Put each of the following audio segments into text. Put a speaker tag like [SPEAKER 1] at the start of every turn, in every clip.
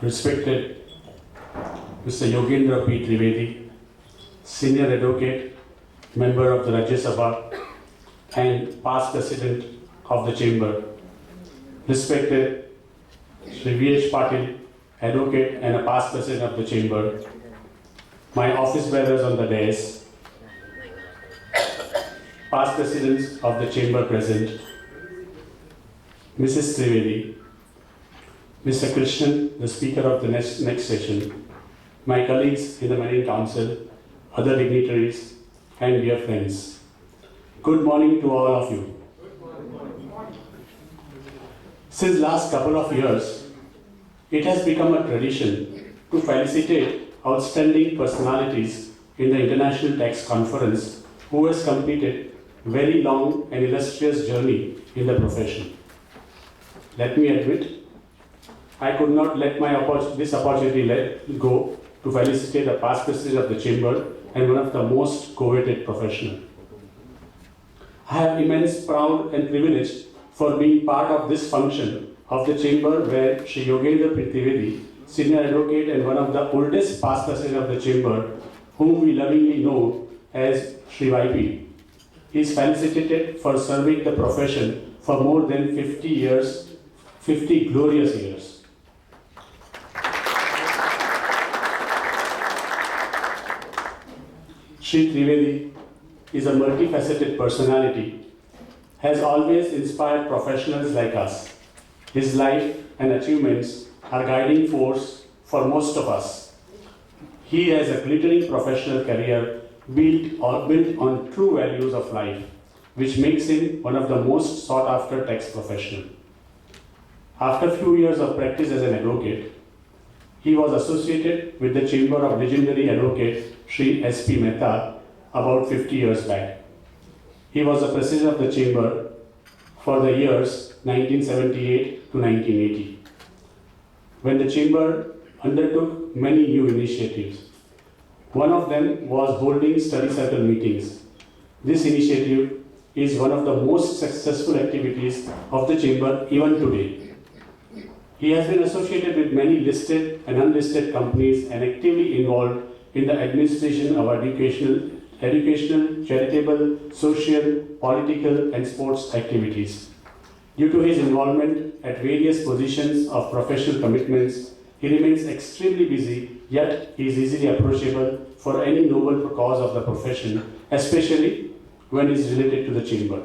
[SPEAKER 1] Respected Mr. Yogendra P. Trivedi, Senior Advocate, Member of the Rajya Sabha and past President of the Chamber. Respected Shri V.H. Patil, Advocate and a past President of the Chamber. My office bearers on the dais, past Presidents of the Chamber present, Mrs. Trivedi, Mr. Krishnan, the Speaker of the next session, my colleagues in the Marine Council, other dignitaries, and dear friends. Good morning to all of you. Since last couple of years, it has become a tradition to felicitate outstanding personalities in the International Tax Conference who has completed very long and illustrious journey in the profession. Let me admit, I could not let this opportunity go to felicitate the past president of the Chamber and one of the most coveted professionals. I am immense proud and privileged for being part of this function of the Chamber where Shri Yogendra P. Trivedi, Senior Advocate and one of the oldest past president of the Chamber, whom we lovingly know as Shri YP, is felicitated for serving the profession for more than 50 years, 50 glorious years. Shri Trivedi is a multifaceted personality, has always inspired professionals like us. His life and achievements are guiding force for most of us. He has a glittering professional career built on true values of life, which makes him one of the most sought after tax professionals. After a few years of practice as an advocate, he was associated with the Chamber of legendary advocate Shri S.P. Mehta about 50 years back. He was the president of the Chamber for the years 1978 to 1980, when the Chamber undertook many new initiatives. One of them was holding study circle meetings. This initiative is one of the most successful activities of the Chamber even today. He has been associated with many listed and unlisted companies and actively involved in the administration of educational, charitable, social, political, and sports activities. Due to his involvement at various positions of professional commitments, he remains extremely busy, yet he is easily approachable for any noble cause of the profession, especially when it is related to the Chamber.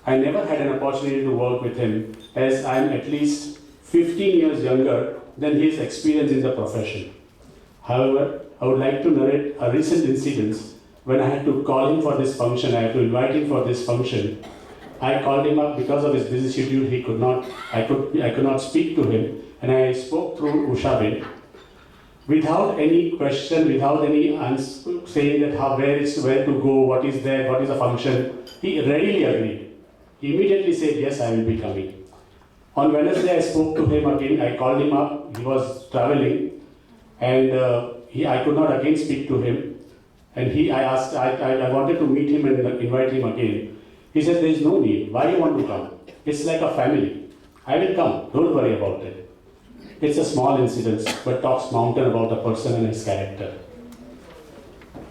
[SPEAKER 1] I never had an opportunity to work with him, as I am at least 15 years younger than his experience in the profession. However, I would like to narrate a recent incident when I had to call him for this function. I had to invite him for this function. I called him up because of his busy schedule. I could not speak to him, and I spoke through Usha. Without any question, without any answer, saying that where to go, what is there, what is the function, he readily agreed. He immediately said, yes, I will be coming. On Wednesday, I spoke to him again. I called him up. He was traveling, and I could not again speak to him. And I wanted to meet him and invite him again. He said, there is no need. Why you want to come? It's like a family. I will come. Don't worry about it. It's a small incident, but talks mountain about a person and his character.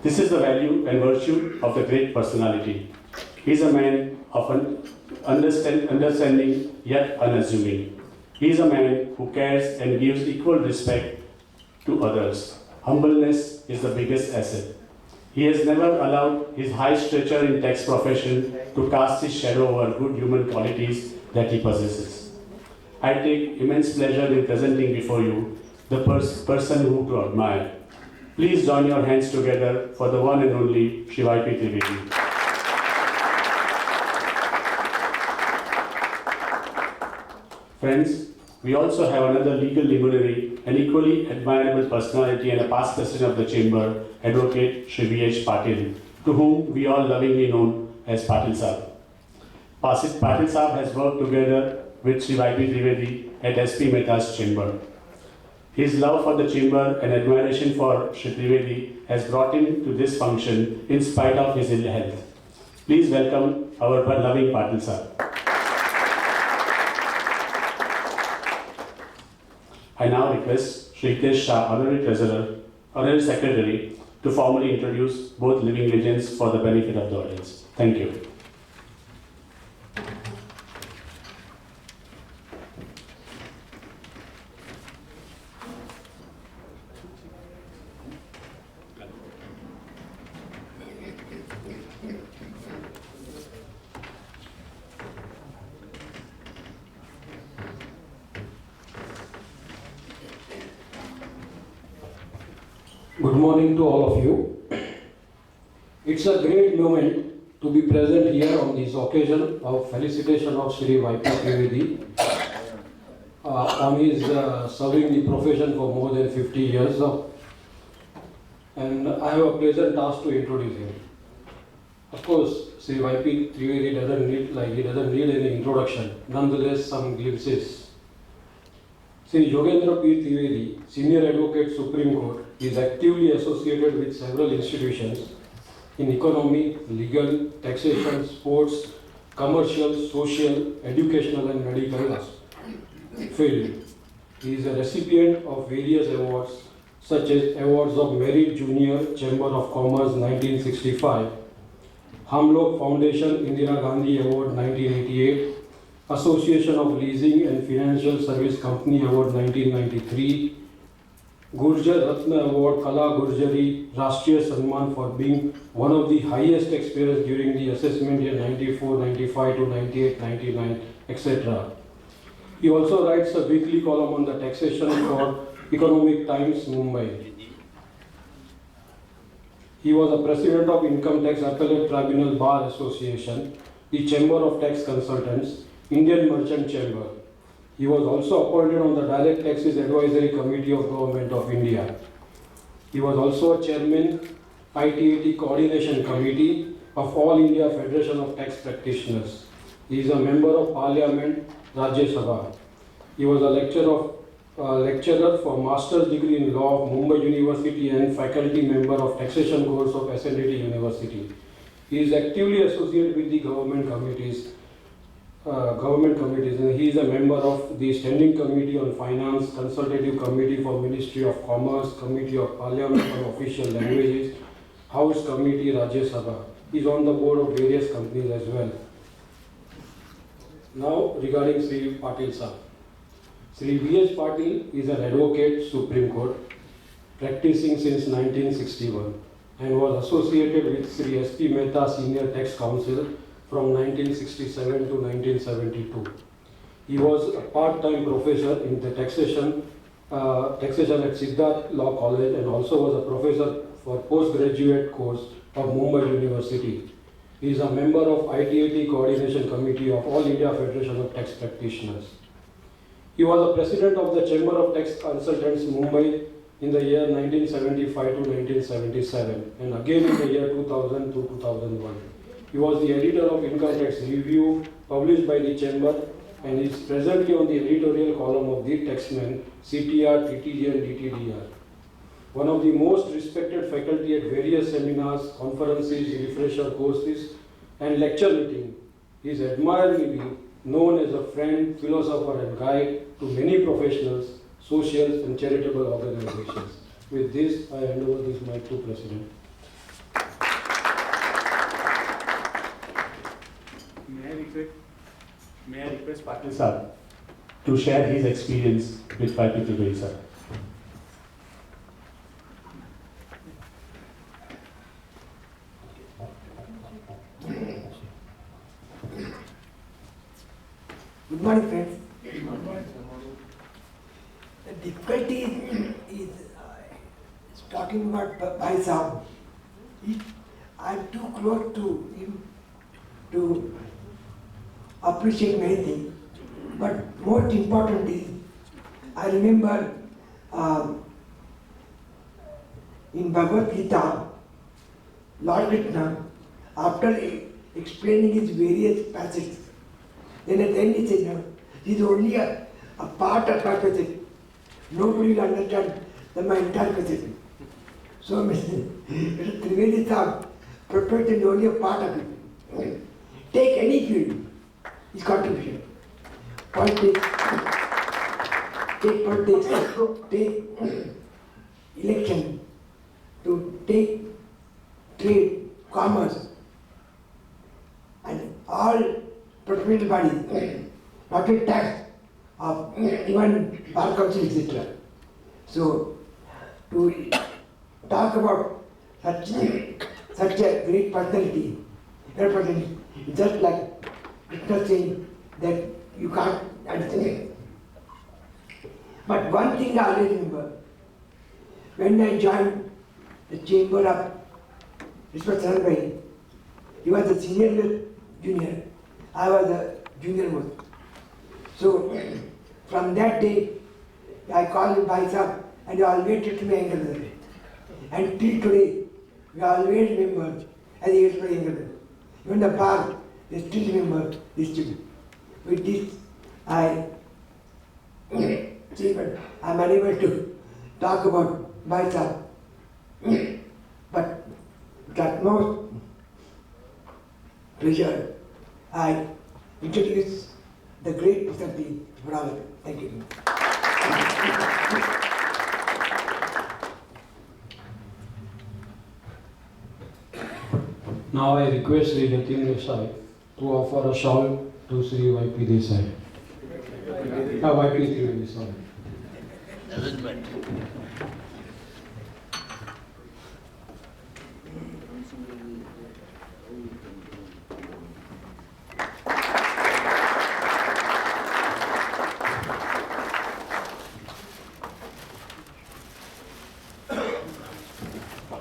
[SPEAKER 1] This is the value and virtue of the great personality. He is a man of understanding yet unassuming. He is a man who cares and gives equal respect to others. Humbleness is the biggest asset. He has never allowed his high stature in tax profession to cast his shadow over good human qualities that he possesses. I take immense pleasure in presenting before you the person who to admire. Please join your hands together for the one and only Shri Y.P. Trivedi. Friends, we also have another legal luminary, an equally admirable personality and a past president of the Chamber, Advocate Shri V.H. Patil, to whom we all lovingly know as Patil Saab. Patil Saab has worked together with Sri Y.P. Trivedi at S.P. Mehta's chamber. His love for the chamber and admiration for Sri Trivedi has brought him to this function in spite of his ill health. Please welcome our loving Patil Saab. I now request Sri Hitesh Shah, Honorary Treasurer, Honorary Secretary, to formally introduce both living legends for the benefit of the audience. Thank you.
[SPEAKER 2] Good morning to all of you. It's a great moment to be present here on this occasion of felicitation of Sri Y.P. Trivedi on his serving the profession for more than 50 years. And I have a pleasant task to introduce him. Of course, Sri Y.P. Trivedi doesn't need any introduction. Nonetheless, some glimpses. Sri Yogendra P. Trivedi, Senior Advocate, Supreme Court, is actively associated with several institutions in economy, legal, taxation, sports, commercial, social, educational and medical field. He is a recipient of various awards such as Awards of Merit Junior Chamber of Commerce 1965, Hamlok Foundation Indira Gandhi Award 1988, Association of Leasing and Financial Service Company Award 1993, Gurjar Ratna Award Kala Gurjari Rashtriya Samman for being one of the highest taxpayers during the assessment year 94, 95 to 98, 99, etc. He also writes a weekly column on the taxation for Economic Times, Mumbai. He was a president of Income Tax Appellate Tribunal Bar Association, the Chamber of Tax Consultants, Indian Merchant Chamber. He was also appointed on the Direct Taxes Advisory Committee of Government of India. He was also a chairman, ITAT Coordination Committee of All India Federation of Tax Practitioners. He is a member of Parliament, Rajya Sabha. He was a lecturer for Master's degree in Law of Mumbai University and faculty member of Taxation course of SNDT University. He is actively associated with the government committees, and he is a member of the Standing Committee on Finance, Consultative Committee for Ministry of Commerce, Committee of Parliament on Official Languages, House Committee, Rajya Sabha. He is on the board of various companies as well. Now regarding Sri Patil Saab. Sri V.H. Patil is an advocate, Supreme Court, practicing since 1961 and was associated with Sri S.P. Mehta Senior Tax Council from 1967 to 1972. He was a part-time professor in the taxation at Siddharth Law College and also was a professor for postgraduate course of Mumbai University. He is a member of ITAT Coordination Committee of All India Federation of Tax Practitioners. He was a president of the Chamber of Tax Consultants Mumbai in the year 1975 to 1977 and again in the year 2000 to 2001. He was the editor of Income Tax Review published by the Chamber and is presently on the editorial column of The Taxman, CTR, TTD and DTDR. One of the most respected faculty at various seminars, conferences, refresher courses and lecture meetings. He is admiringly known as a friend, philosopher and guide to many professionals, social and charitable organizations. With this, I hand over this mic to President.
[SPEAKER 1] May I request Patil Saab to share his experience with Y.P. Trivedi sir.
[SPEAKER 3] Good morning, friends. The difficulty is talking about Bhai Saab. I'm too close to him to appreciate many things. But most important is, I remember in Bhagavad Gita, Lord Krishna, after explaining his various facets, then at the end he said, no, this is only a part of my facet. Nobody will understand my entire facet. So Mr. Trivedi Sahib perfected only a part of it. Take any field, his contribution. Politics, take politics, take election, to take trade, commerce, and all professional bodies, not a tax of even bar council, etc. So, to talk about such a great personality, it's just like Krishna saying that you can't understand it. But one thing I always remember, when I joined the chamber of Mr. Saranbhai, he was a senior junior, I was a junior most. So from that day, I called him Bhai Sahib and he always treated me younger brother. And till today, we always remember as he is my younger brother. Even the bar, they still remember this children. With this, I am unable to talk about Bhai Sahib. But that most pleasure, I introduce the great Mr. Brother. Thank you.
[SPEAKER 2] Now I request Sri Jatin Desai to offer a shawl to Sri Y.P. Desai. Y.P. Trivedi, sorry.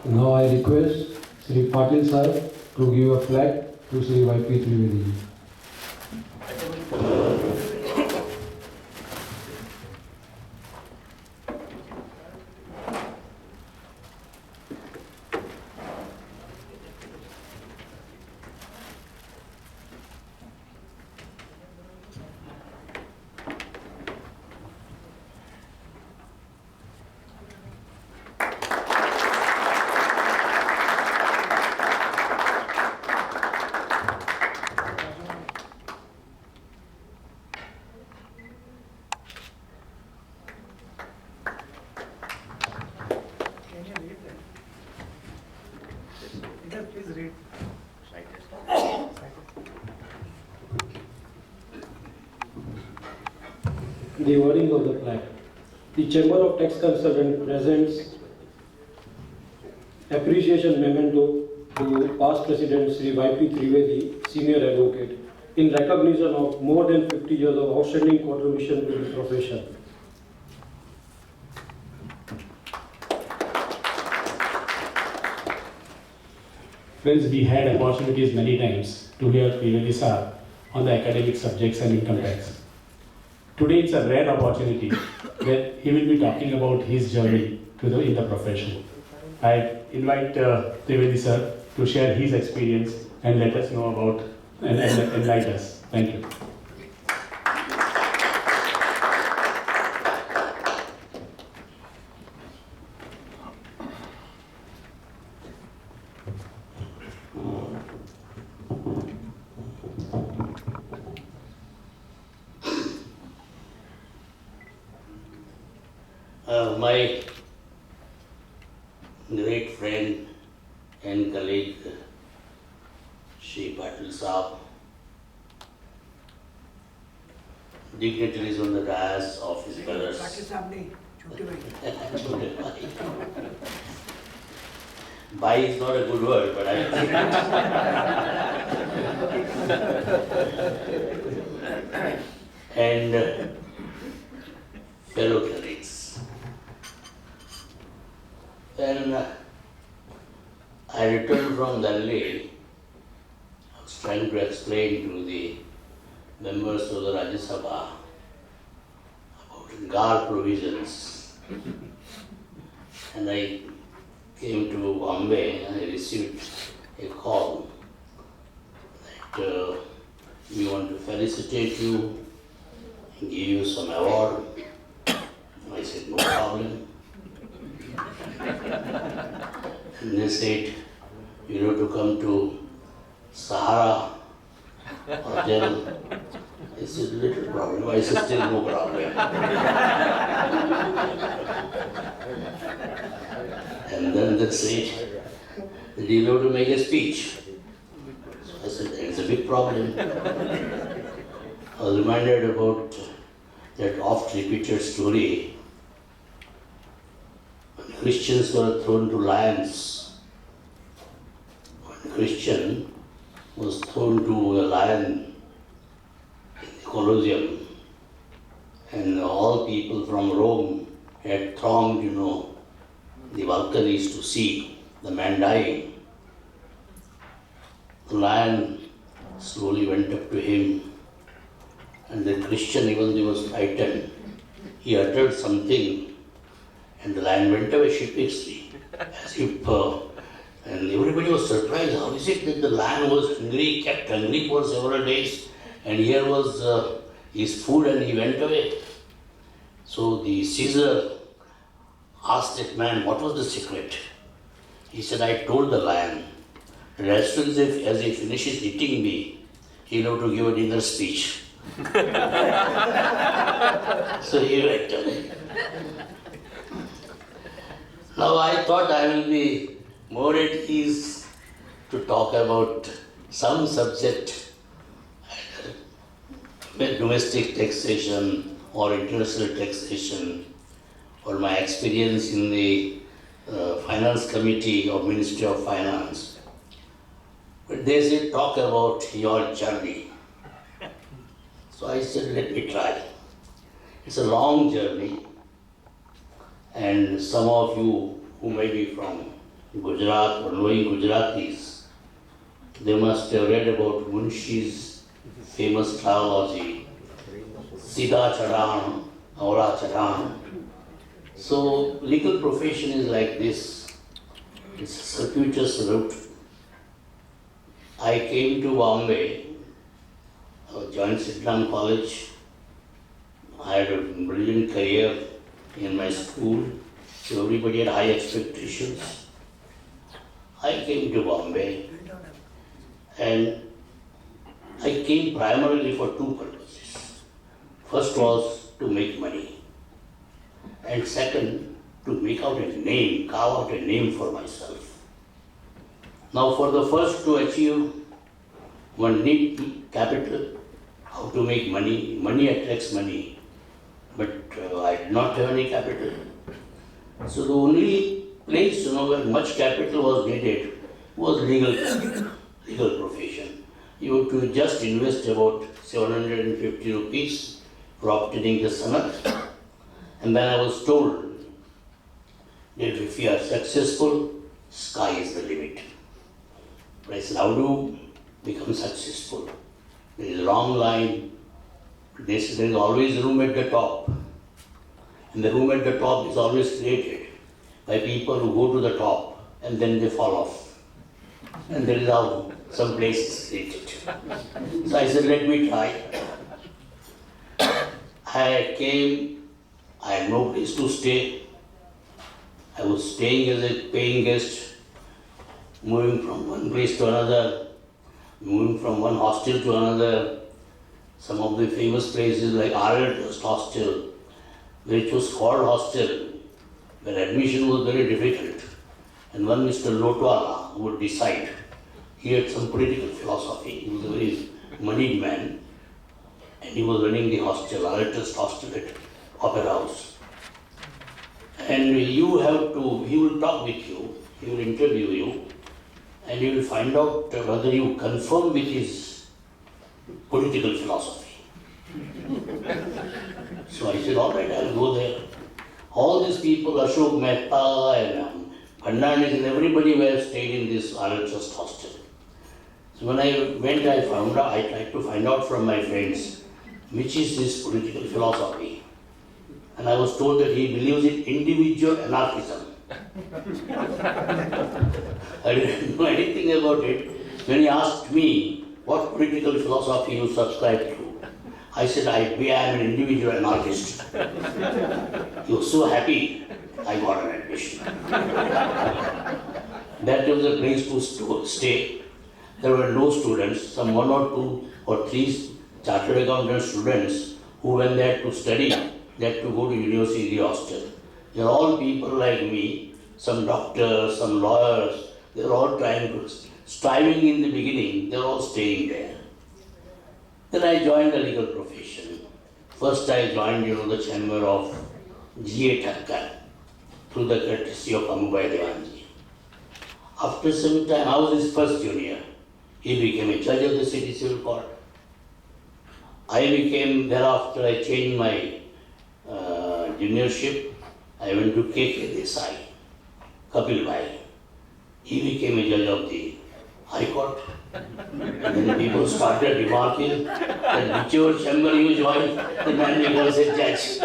[SPEAKER 2] Now I request Sri Patil Sahib to give a flag to Sri Y.P. Trivedi. The wording of the plaque. The Chamber of Tax Consultants presents appreciation memento to past President Sri Y.P. Trivedi, Senior Advocate, in recognition of more than 50 years of outstanding contribution to the profession.
[SPEAKER 1] Friends, we had opportunities many times to hear Trivedi Sir on the academic subjects and income tax. Today it's a rare opportunity that he will be talking about his journey in the profession. I invite Trivedi Sir to share his experience and let us know about and enlighten us. Thank you.
[SPEAKER 4] My great friend and colleague, Shri Patil Saab, dignitaries on the dais, office bearers. Bhai is not a good word, but I think. And fellow colleagues. When I returned from Delhi, I was trying to explain to the members of the Rajya Sabha about GAR provisions. And I came to Bombay, I received a call that we want to felicitate you and give you some award. I said, no problem. And they said, you have to come to Sahara Hotel. I said, little problem. I said, still no problem. And then they said, that you have to make a speech. So I said, it's a big problem. I was reminded about that oft-repeated story. When Christians were thrown to lions, one Christian was thrown to a lion in the Colosseum, and all people from Rome had thronged, the balconies to see the man dying. The lion slowly went up to him, and the Christian, even though he was frightened, he uttered something, and the lion went away sheepishly, as if, and everybody was surprised. How is it that the lion was hungry, kept hungry for several days, and here was his food and he went away? So the Caesar asked that man, what was the secret? He said, I told the lion that as soon as he finishes eating me, he'll have to give a dinner speech. So he went away. Now I thought I will be more at ease to talk about some subject, either domestic taxation or international taxation, or my experience in the Finance Committee of Ministry of Finance. But they said, talk about your journey. So I said, let me try. It's a long journey, and some of you who may be from Gujarat or knowing Gujaratis, they must have read about Munshi's famous trilogy, Sida Chadan, Aura Chadan. So legal profession is like this. It's a circuitous route. I came to Bombay, I joined Sidlam College. I had a brilliant career in my school, so everybody had high expectations. I came to Bombay, and I came primarily for two purposes. First was to make money, and second, to make out a name, carve out a name for myself. Now for the first to achieve, one needs capital, how to make money. Money attracts money, but I did not have any capital. So the only place where much capital was needed was legal profession. You have to just invest about 750 rupees for obtaining the sanat. And then I was told that if you are successful, sky is the limit. But I said, how do you become successful? There is a long line. There is always room at the top. And the room at the top is always created by people who go to the top and then they fall off. And that is how some place is created. So I said, let me try. I came, I had no place to stay. I was staying as a paying guest, moving from one place to another, moving from one hostel to another. Some of the famous places like Arrowhurst Hostel, which was called hostel, where admission was very difficult. And one Mr. Lotwala would decide. He had some political philosophy. He was a very moneyed man. And he was running the hostel, Arrowhurst Hostel at Opera House. And he will talk with you, he will interview you, and he will find out whether you conform with his political philosophy. So I said, all right, I'll go there. All these people, Ashok Mehta and Fernandez and everybody were staying in this Arrowhurst Hostel. So when I went, I tried to find out from my friends, which is this political philosophy. And I was told that he believes in individual anarchism. I didn't know anything about it. When he asked me what political philosophy you subscribe to, I said, I am an individual anarchist. He was so happy, I got an admission. That was a place to stay. There were no students, some 1 or 2 or 3 chartered accountant students who, when they had to study, they had to go to university hostel. They are all people like me, some doctors, some lawyers. They are all striving in the beginning. They are all staying there. Then I joined the legal profession. First I joined, the chamber of G.A. Thakkar through the courtesy of Amubhai Devanji. After some time, I was his first junior. He became a judge of the city civil court. Thereafter I changed my juniorship. I went to K.K. Desai, Kapil Bhai. He became a judge of the High Court. And then people started remarking that whichever chamber you join, the man becomes a judge.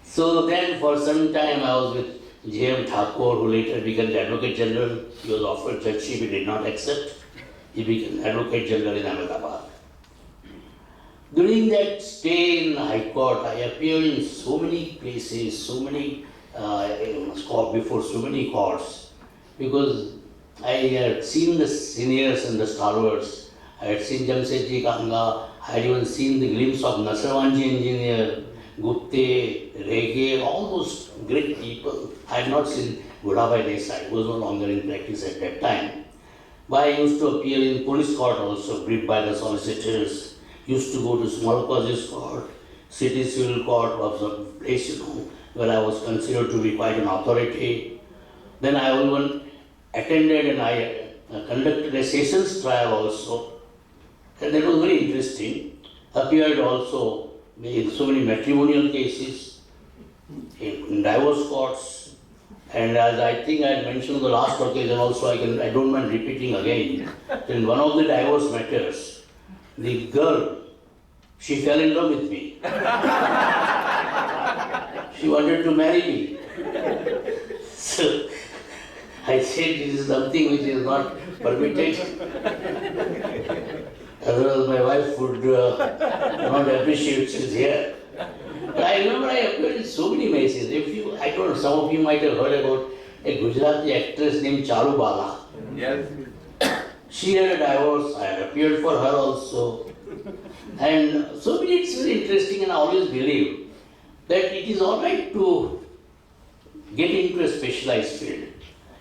[SPEAKER 4] So then for some time I was with J.M. Thakur, who later became the Advocate General. He was offered judgeship, he did not accept. He became Advocate General in Ahmedabad. During that stay in the High Court, I appeared in so many places, before so many courts, because I had seen the seniors and the stalwarts. I had seen Jamsetji Kanga. I had even seen the glimpse of Nasarwanji Engineer, Gupte, Rege, all those great people. I had not seen Budhabhai Desai, who was no longer in practice at that time. But I used to appear in police court also, briefed by the solicitors. Used to go to small causes court, city civil court was a place, where I was considered to be quite an authority. Then I even attended and I conducted a sessions trial also. And that was very interesting. Appeared also in so many matrimonial cases, in divorce courts. And as I think I had mentioned on the last occasion also, I don't mind repeating again. In one of the divorce matters, the girl, she fell in love with me. She wanted to marry me. So I said this is something which is not permitted. Otherwise my wife would not appreciate she's here. But I remember I appeared in so many places. I don't know, some of you might have heard about a Gujarati actress named Charu Bala.
[SPEAKER 5] Yes.
[SPEAKER 4] She had a divorce, I had appeared for her also. And so it's very interesting, and I always believe that it is all right to get into a specialized field.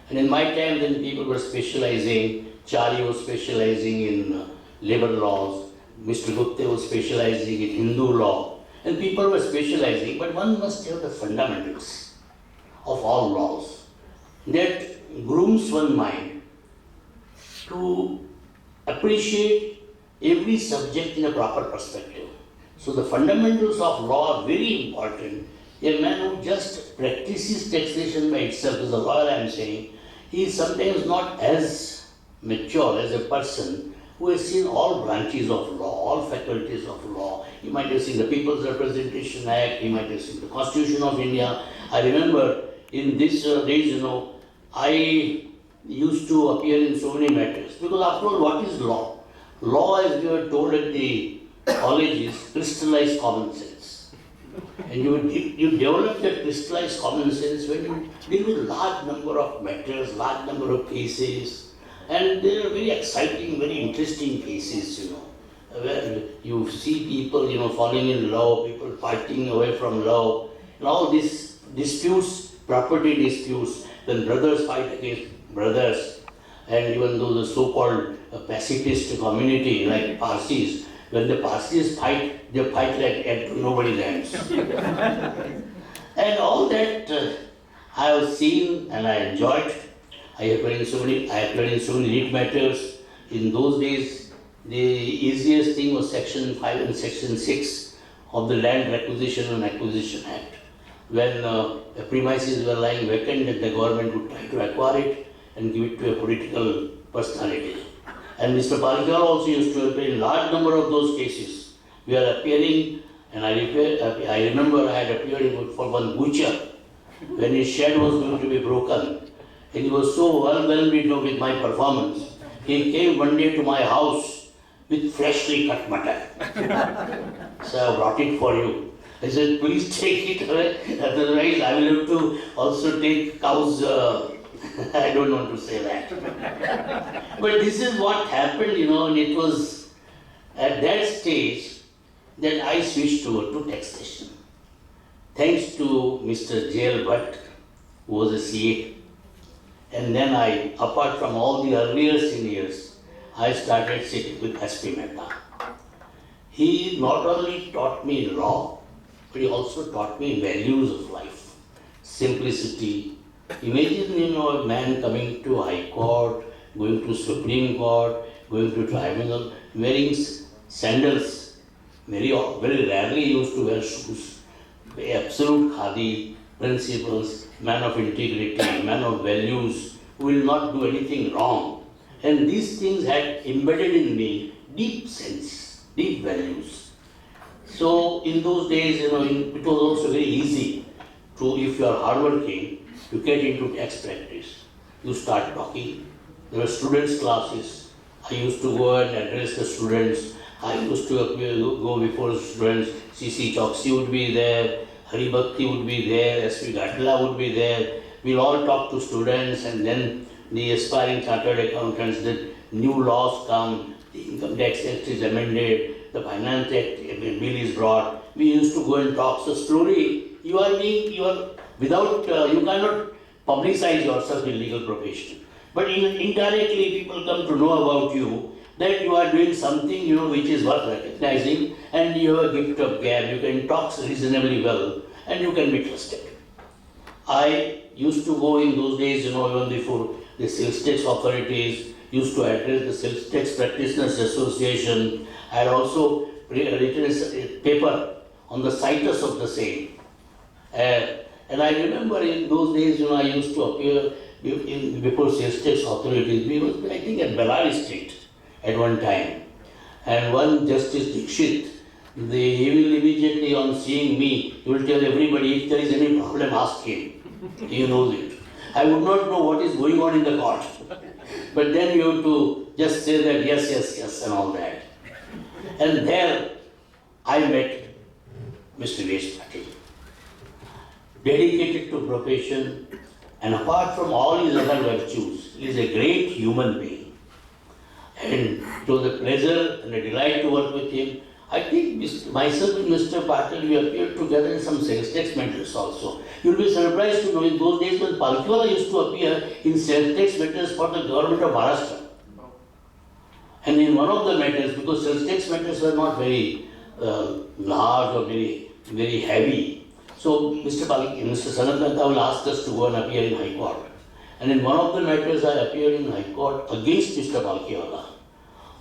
[SPEAKER 4] And in my time then people were specializing, Chari was specializing in labor laws, Mr. Gupta was specializing in Hindu law, and people were specializing, but one must have the fundamentals of all laws that grooms one's mind to appreciate every subject in a proper perspective. So the fundamentals of law are very important. A man who just practices taxation by itself, as a lawyer I am saying, he is sometimes not as mature as a person who has seen all branches of law, all faculties of law. He might have seen the People's Representation Act, he might have seen the Constitution of India. I remember in these days, I used to appear in so many matters. Because after all, what is law? Law, as we were told at the college, is crystallized common sense. And you develop that crystallized common sense when you deal with large number of matters, large number of cases. And they are very exciting, very interesting cases, where you see people, falling in love, people fighting away from love, and all these disputes, property disputes, when brothers fight against brothers. And even though the so-called pacifist community like Parsis, when the Parsis fight, they fight like at nobody's hands. And all that I have seen and I enjoyed. I appeared in so many lead matters. In those days, the easiest thing was Section 5 and Section 6 of the Land Requisition and Acquisition Act. When the premises were lying vacant, and the government would try to acquire it and give it to a political personality. And Mr. Parikar also used to appear in large number of those cases. We are appearing, and I remember I had appeared for one butcher when his shed was going to be broken, and he was so overwhelmed with my performance, he came one day to my house with freshly cut mutton. So I brought it for you. I said, please take it away, otherwise I will have to also take cows. I don't want to say that. But this is what happened, and it was at that stage that I switched over to taxation. Thanks to Mr. J.L. Bhatt, who was a CA. And then I, apart from all the earlier seniors, I started sitting with S.P. Mehta. He not only taught me law, but he also taught me values of life, simplicity. Imagine, a man coming to High Court, going to Supreme Court, going to Tribunal, wearing sandals. Very rarely used to wear shoes. Absolute khadi principles, man of integrity, man of values, who will not do anything wrong. And these things had embedded in me deep sense, deep values. So in those days, it was also very easy to, if you are hardworking, to get into tax practice. You start talking. There were students' classes. I used to go and address the students. I used to go before students. C.C. Choksi would be there, Hari Bhakti would be there, S.P. Gatla would be there. We'll all talk to students, and then the aspiring chartered accountants, the new laws come, the income tax act is amended, the finance act bill is brought. We used to go and talk. So slowly, you cannot publicize yourself in legal profession. But indirectly, people come to know about you, that you are doing something, which is worth recognizing, and you have a gift of gab, you can talk reasonably well, and you can be trusted. I used to go in those days, even before the sales tax authorities, used to address the Sales Tax Practitioners Association. I had also written a paper on the situs of the same. And I remember in those days, I used to appear before Sales Tax authorities. We was, I think, at Bellary Street at one time. And one Justice Dixit, he will immediately, on seeing me, he will tell everybody, if there is any problem, ask him. He knows it. I would not know what is going on in the court. But then you have to just say that yes, yes, yes, and all that. And there I met Mr. V.S. Patil, dedicated to profession, and apart from all his other virtues, he is a great human being. And it was a pleasure and a delight to work with him. I think myself and Mr. Patil, we appeared together in some sales tax matters also. You'll be surprised to know in those days when Palkiwala used to appear in sales tax matters for the government of Maharashtra. And in one of the matters, because sales tax matters were not very large or very heavy, so Mr. Sanat Mehta will ask us to go and appear in High Court. And in one of the matters, I appeared in High Court against Mr. Palkiwala.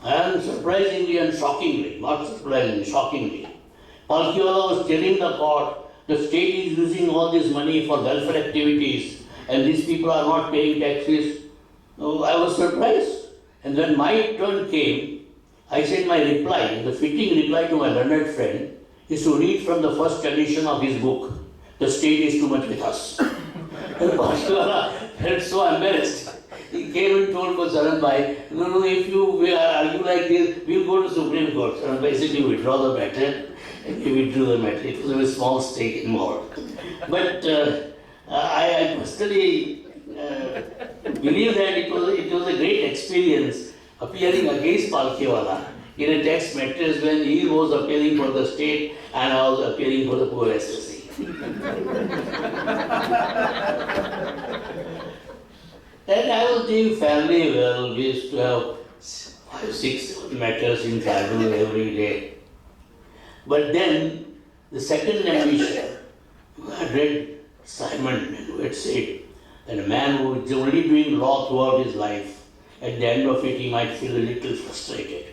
[SPEAKER 4] And surprisingly and shockingly, not surprisingly, shockingly, Palkiwala was telling the court, the state is using all this money for welfare activities and these people are not paying taxes. So I was surprised. And when my turn came, I said my reply, the fitting reply to my learned friend, is to read from the first edition of his book, The State is Too Much With Us. And Palkiwala felt so embarrassed. He came and told Saran Bhai, no, if you argue like this, we'll go to Supreme Court. Saran Bhai said, you withdraw the matter, and he withdrew the matter. It was a very small stake involved. But I personally believe that it was a great experience appearing against Palkiwala in a tax matters when he was appearing for the state and I was appearing for the poor SSC. And I was doing fairly well. We used to have 5, 6 matters in tribunal every day. But then the second ambition, who had read Simon, who had said that a man who is only doing law throughout his life, at the end of it he might feel a little frustrated.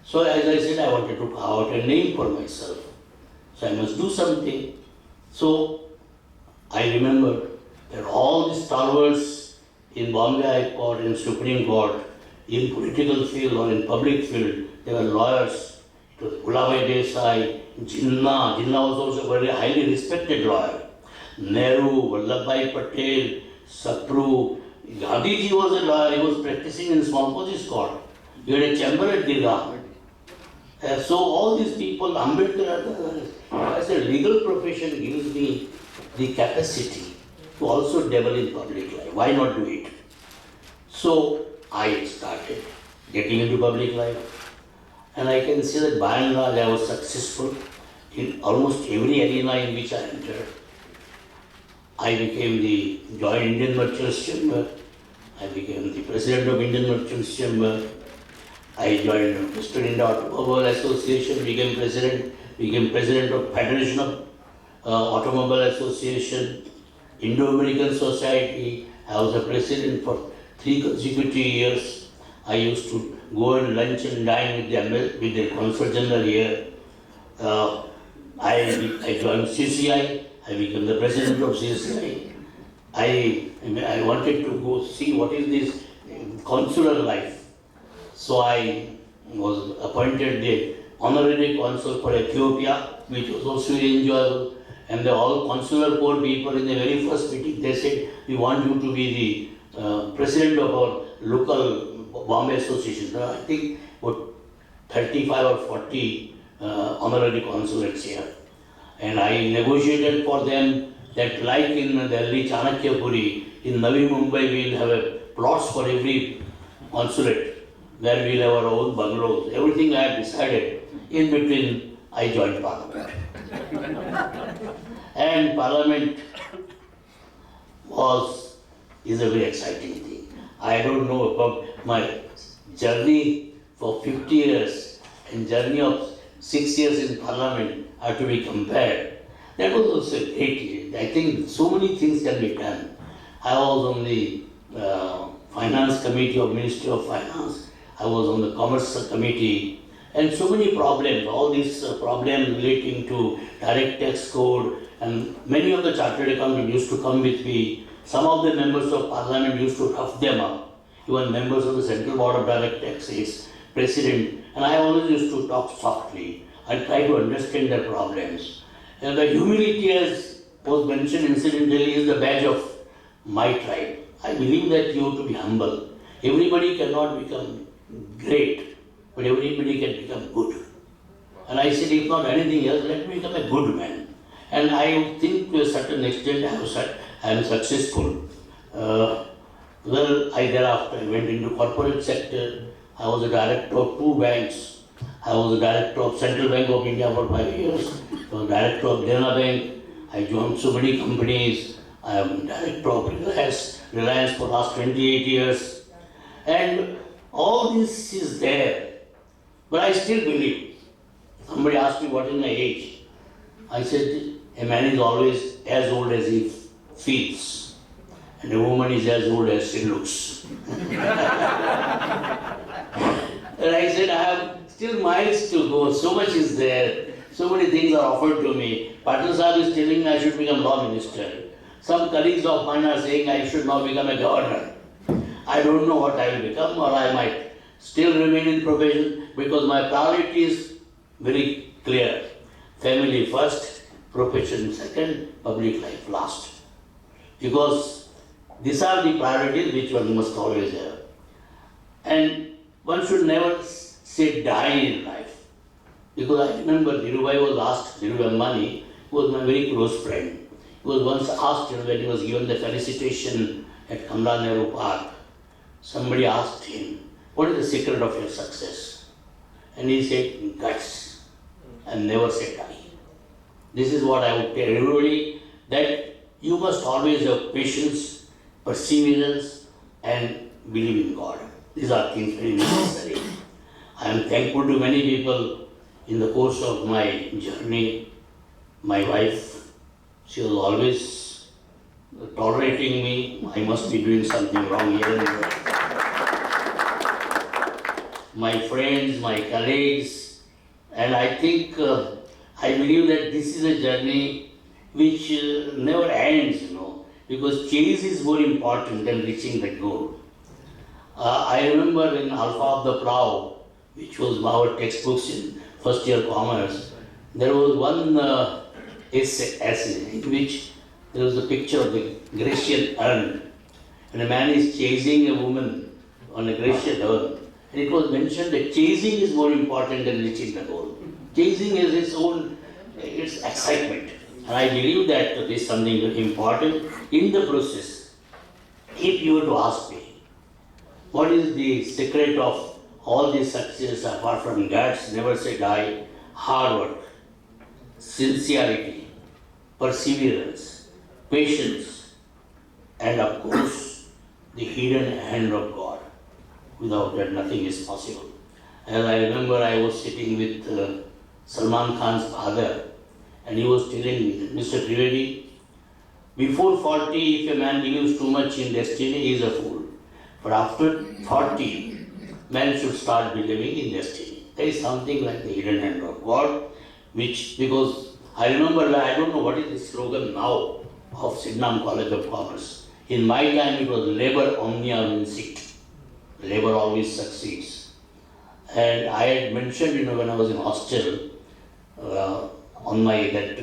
[SPEAKER 4] So as I said, I wanted to carve out a name for myself. So I must do something. So I remember that all the stalwarts in Bombay High Court, in Supreme Court, in political field or in public field, there were lawyers. It was Gulabhai Desai, Jinnah. Jinnah was also a very highly respected lawyer. Nehru, Vallabhbhai Patel, Sapru. Gandhiji was a lawyer, he was practicing in small police court. He had a chamber at Girgaon. So all these people, Ambedkar, as a legal profession gives me the capacity to also dabble in public life. Why not do it? So I started getting into public life, and I can say that by and large I was successful in almost every arena in which I entered. I became the Joint Indian Merchants Chamber. I became the President of Indian Merchants Chamber. I joined Western India Automobile Association, became President of Federation of Automobile Association, Indo-American Society. I was a president for 3 consecutive years. I used to go and lunch and dine with the Consul General here. I joined CCI. I became the president of CCI. I wanted to go see what is this consular life. So I was appointed the honorary consul for Ethiopia, which was also very enjoyable. And the all consular corps people in the very first meeting, they said, we want you to be the president of our local Bombay Association. I think about 35 or 40 honorary consulates here. And I negotiated for them that like in Delhi Chanakyapuri, in Navi Mumbai we will have a plots for every consulate where we will have our own bungalows. Everything I had decided. In between, I joined Parliament. And Parliament is a very exciting thing. I don't know about my journey for 50 years and journey of 6 years in Parliament are to be compared. That was also a great year. I think so many things can be done. I was on the Finance Committee of Ministry of Finance. I was on the Commerce Committee, and so many problems, all these problems relating to direct tax code, and many of the chartered accountants used to come with me. Some of the members of Parliament used to rough them up, even members of the Central Board of Direct Taxes, President, and I always used to talk softly and try to understand their problems. And the humility, as was mentioned incidentally, is the badge of my tribe. I believe that you have to be humble. Everybody cannot become great, but everybody can become good. And I said, if not anything else, let me become a good man. And I think to a certain extent I am successful. I thereafter went into corporate sector. I was a director of 2 banks. I was a director of Central Bank of India for 5 years. I was director of Dena Bank. I joined so many companies. I am director of Reliance for the last 28 years. And all this is there. But I still believe. Somebody asked me what is my age. I said, a man is always as old as he feels. And a woman is as old as she looks. And I said, I have still miles to go. So much is there. So many things are offered to me. Patil Sahib is telling me I should become law minister. Some colleagues of mine are saying I should now become a governor. I don't know what I will become, or I might still remain in profession, because my priority is very clear. Family first, profession second, public life last. Because these are the priorities which one must always have. And one should never say die in life. Because I remember Dhirubhai was asked, Dhirubhai Ambani, who was my very close friend, he was once asked when he was given the felicitation at Kamala Nehru Park. Somebody asked him, what is the secret of your success? And he said, guts, and never say die. This is what I would tell everybody, that you must always have patience, perseverance, and believe in God. These are things very necessary. I am thankful to many people in the course of my journey. My wife, she was always tolerating me. I must be doing something wrong here and there. My friends, my colleagues, and I think, I believe that this is a journey which never ends, because chase is more important than reaching the goal. I remember in Alpha of the Plough, which was our textbooks in first year commerce, there was one essay in which there was a picture of the Grecian urn, and a man is chasing a woman on a Grecian urn. And it was mentioned that chasing is more important than reaching the goal. Chasing is its own, its excitement. And I believe that this is something very important in the process. If you were to ask me, what is the secret of all this success apart from guts, never say die, hard work, sincerity, perseverance, patience, and of course, the hidden hand of God. Without that, nothing is possible. As I remember, I was sitting with Salman Khan's father, and he was telling me, Mr. Trivedi, before 40, if a man believes too much in destiny, he is a fool. But after 40, man should start believing in destiny. There is something like the hidden hand of God, which, because I remember, I don't know what is the slogan now of Sydenham College of Commerce. In my time, it was labor omnia vincit. Labor always succeeds. And I had mentioned, when I was in hostel, on my that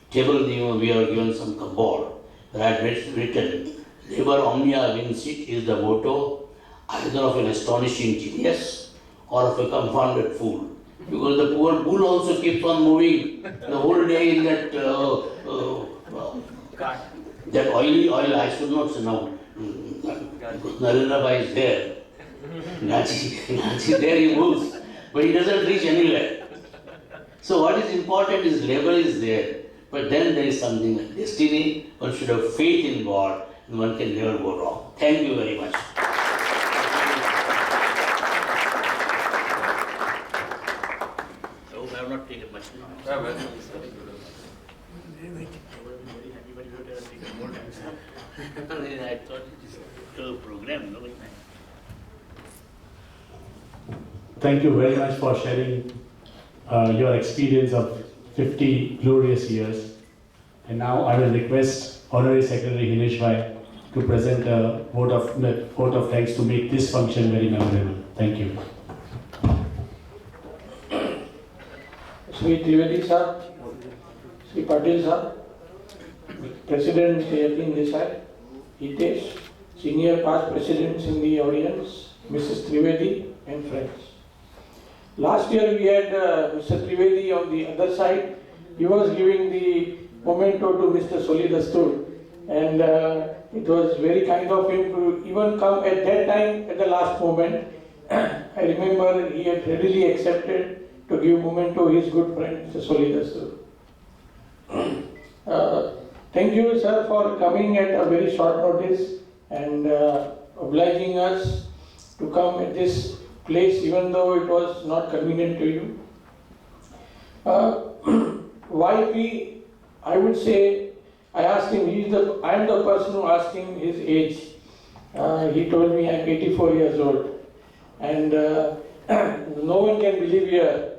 [SPEAKER 4] table, we are given some cupboard. Where I had written, labor omnia vincit is the motto either of an astonishing genius or of a confounded fool. Because the poor bull also keeps on moving the whole day in that that oily oil. I should not say now, because Narendra Bhai is there. Nanchi there he moves, but he doesn't reach anywhere. So what is important is labor is there, but then there is something like destiny. One should have faith in God, and one can never go wrong. Thank you very much. I have not taken much time. I thought it was a program. No?
[SPEAKER 1] Thank you very much for sharing your experience of 50 glorious years. And now I will request Honorary Secretary Hinesh Bhai to present a vote of thanks to make this function very memorable. Thank you.
[SPEAKER 5] Sri Trivedi sir, Sri Patil sir, President Yatin Desai, Hitesh, Senior Past Presidents in the audience, Mrs. Trivedi and friends. Last year we had Mr. Trivedi on the other side. He was giving the memento to Mr. Solidastur, and it was very kind of him to even come at that time at the last moment. I remember he had readily accepted to give memento to his good friend Mr. Solidastur. Thank you, sir, for coming at a very short notice and obliging us to come at this place, even though it was not convenient to you. YP, I would say, I asked him, I am the person who asked him his age. He told me I am 84 years old. And no one can believe here.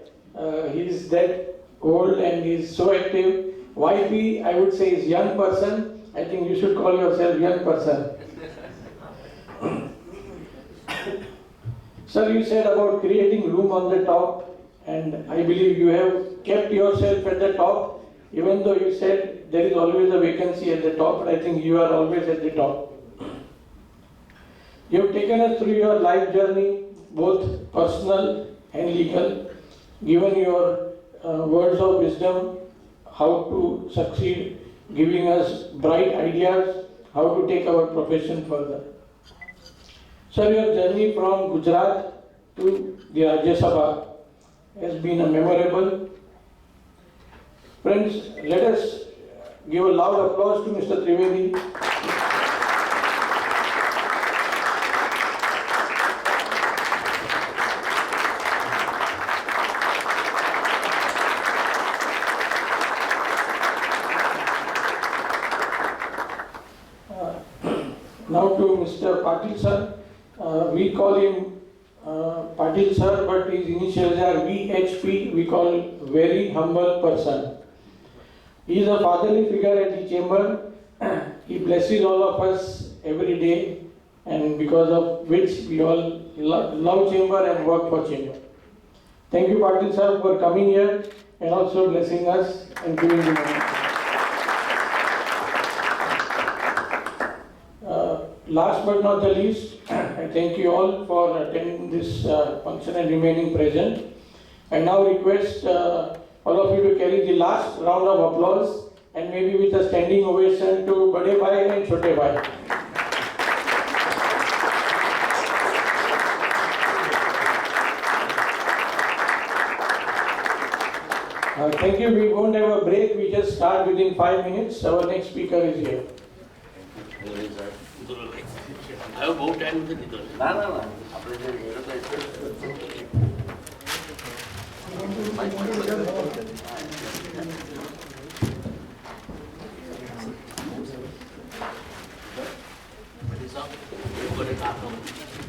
[SPEAKER 5] He is that old and he is so active. YP, I would say, is young person. I think you should call yourself young person. Sir, you said about creating room on the top, and I believe you have kept yourself at the top, even though you said there is always a vacancy at the top, but I think you are always at the top. You have taken us through your life journey, both personal and legal, given your words of wisdom, how to succeed, giving us bright ideas, how to take our profession further. Sir, your journey from Gujarat to the Rajya Sabha has been a memorable. Friends, let us give a loud applause to Mr. Trivedi. Now to Mr. Patil sir. We call him Patil sir, but his initials are VHP. We call very humble person. He is a fatherly figure at the chamber. He blesses all of us every day, and because of which we all love chamber and work for chamber. Thank you, Patil sir, for coming here and also blessing us and giving the money. last but not the least, I thank you all for attending this function and remaining present. And now request all of you to carry the last round of applause and maybe with a standing ovation to Bade Bhai and Chote Bhai. Thank you. We won't have a break. We just start within 5 minutes. Our next speaker is here.
[SPEAKER 4] I have bહુ time નથી લીધો. ના ના ના આપણે જે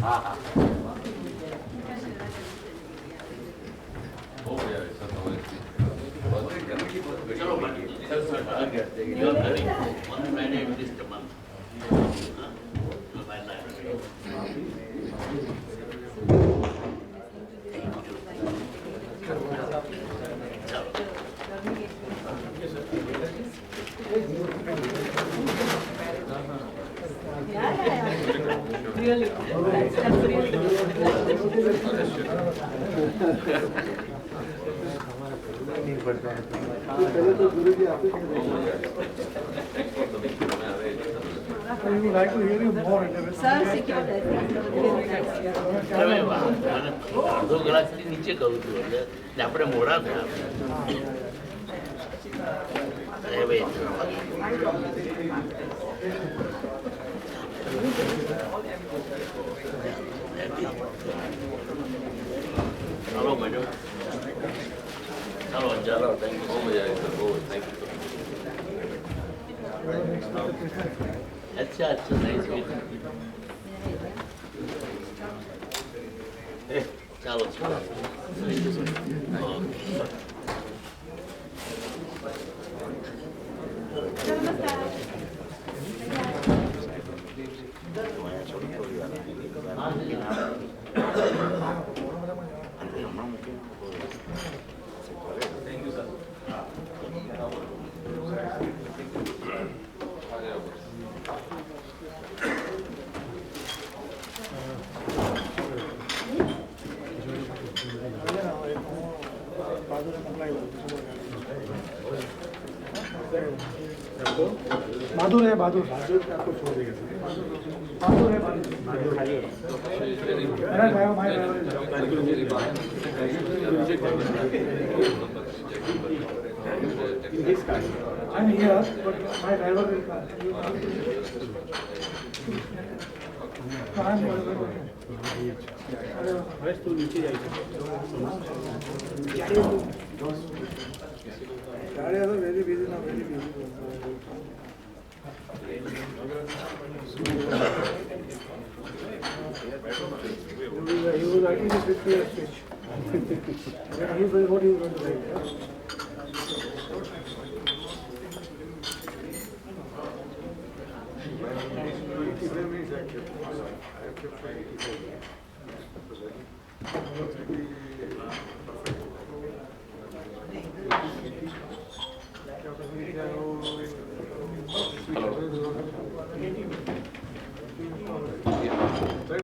[SPEAKER 4] હા હા ચલો બાકી you are very one Friday at least a month. My library.
[SPEAKER 6] Really? That's really good.
[SPEAKER 3] I would like to hear you more.
[SPEAKER 6] Sir, secure that. Really nice.
[SPEAKER 4] અડધો કલાકથી નીચે કરું છું એટલે આપણે મોડા થયા ચાલો મેડમ ચાલો ચાલો થેન્ક યુ બહુ મજા આવી સર બહુ થેન્ક યુ अच्छा अच्छा नाइस चलो चलो थैंक यू सर
[SPEAKER 3] बहादुर है बहादुर आपको छोड़ देगा बहादुर है बहादुर अरे भाई I'm here, but my driver will come. I'm बस तू नीचे जाइए गाड़ी तो वेरी बिजी ना very busy he was writing this with your speech. He was what he was going to write.